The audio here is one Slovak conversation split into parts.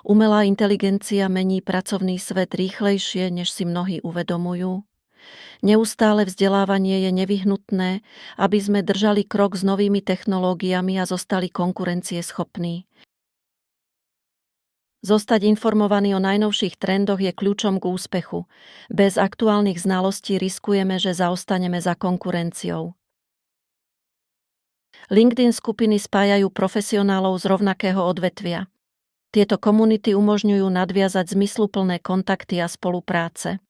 Umelá inteligencia mení pracovný svet rýchlejšie, než si mnohí uvedomujú. Neustále vzdelávanie je nevyhnutné, aby sme držali krok s novými technológiami a zostali konkurencieschopní. Zostať informovaný o najnovších trendoch je kľúčom k úspechu. Bez aktuálnych znalostí riskujeme, že zaostaneme za konkurenciou. LinkedIn skupiny spájajú profesionálov z rovnakého odvetvia. Tieto komunity umožňujú nadviazať zmysluplné kontakty a spolupráce.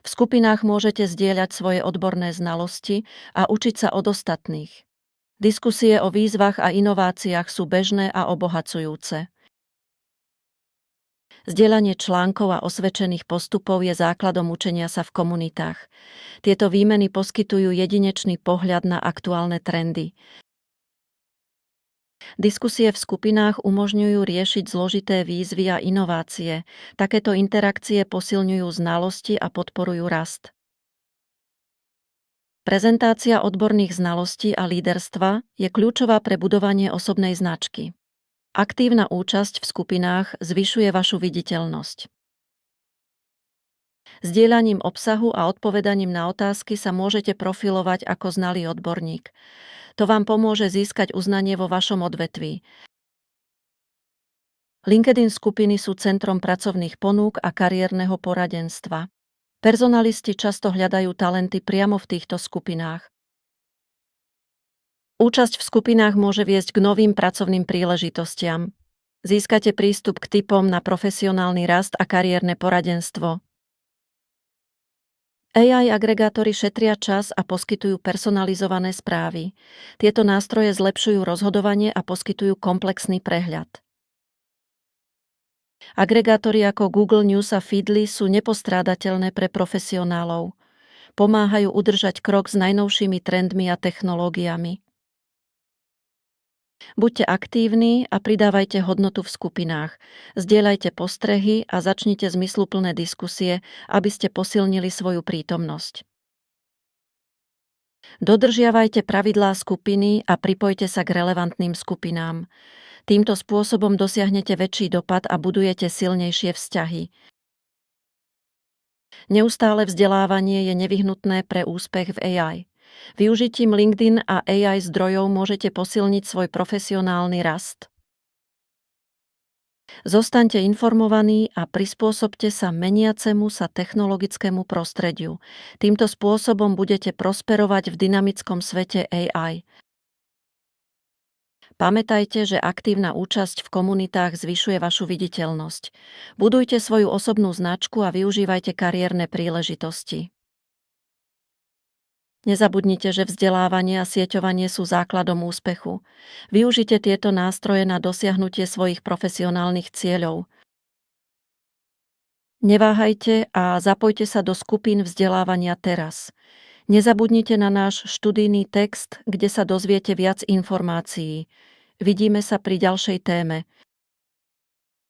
V skupinách môžete zdieľať svoje odborné znalosti a učiť sa od ostatných. Diskusie o výzvach a inováciách sú bežné a obohacujúce. Zdieľanie článkov a osvedčených postupov je základom učenia sa v komunitách. Tieto výmeny poskytujú jedinečný pohľad na aktuálne trendy. Diskusie v skupinách umožňujú riešiť zložité výzvy a inovácie. Takéto interakcie posilňujú znalosti a podporujú rast. Prezentácia odborných znalostí a líderstva je kľúčová pre budovanie osobnej značky. Aktívna účasť v skupinách zvyšuje vašu viditeľnosť. Zdieľaním obsahu a odpovedaním na otázky sa môžete profilovať ako znalý odborník. To vám pomôže získať uznanie vo vašom odvetví. LinkedIn skupiny sú centrom pracovných ponúk a kariérneho poradenstva. Personalisti často hľadajú talenty priamo v týchto skupinách. Účasť v skupinách môže viesť k novým pracovným príležitostiam. Získate prístup k tipom na profesionálny rast a kariérne poradenstvo. AI agregátory šetria čas a poskytujú personalizované správy. Tieto nástroje zlepšujú rozhodovanie a poskytujú komplexný prehľad. Agregátory ako Google News a Feedly sú nepostrádateľné pre profesionálov. Pomáhajú udržať krok s najnovšími trendmi a technológiami. Buďte aktívni a pridávajte hodnotu v skupinách. Zdieľajte postrehy a začnite zmysluplné diskusie, aby ste posilnili svoju prítomnosť. Dodržiavajte pravidlá skupiny a pripojte sa k relevantným skupinám. Týmto spôsobom dosiahnete väčší dopad a budujete silnejšie vzťahy. Neustále vzdelávanie je nevyhnutné pre úspech v AI. Využitím LinkedIn a AI zdrojov môžete posilniť svoj profesionálny rast. Zostaňte informovaní a prispôsobte sa meniacemu sa technologickému prostrediu. Týmto spôsobom budete prosperovať v dynamickom svete AI. Pamätajte, že aktívna účasť v komunitách zvyšuje vašu viditeľnosť. Budujte svoju osobnú značku a využívajte kariérne príležitosti. Nezabudnite, že vzdelávanie a sieťovanie sú základom úspechu. Využite tieto nástroje na dosiahnutie svojich profesionálnych cieľov. Neváhajte a zapojte sa do skupín vzdelávania teraz. Nezabudnite na náš študijný text, kde sa dozviete viac informácií. Vidíme sa pri ďalšej téme.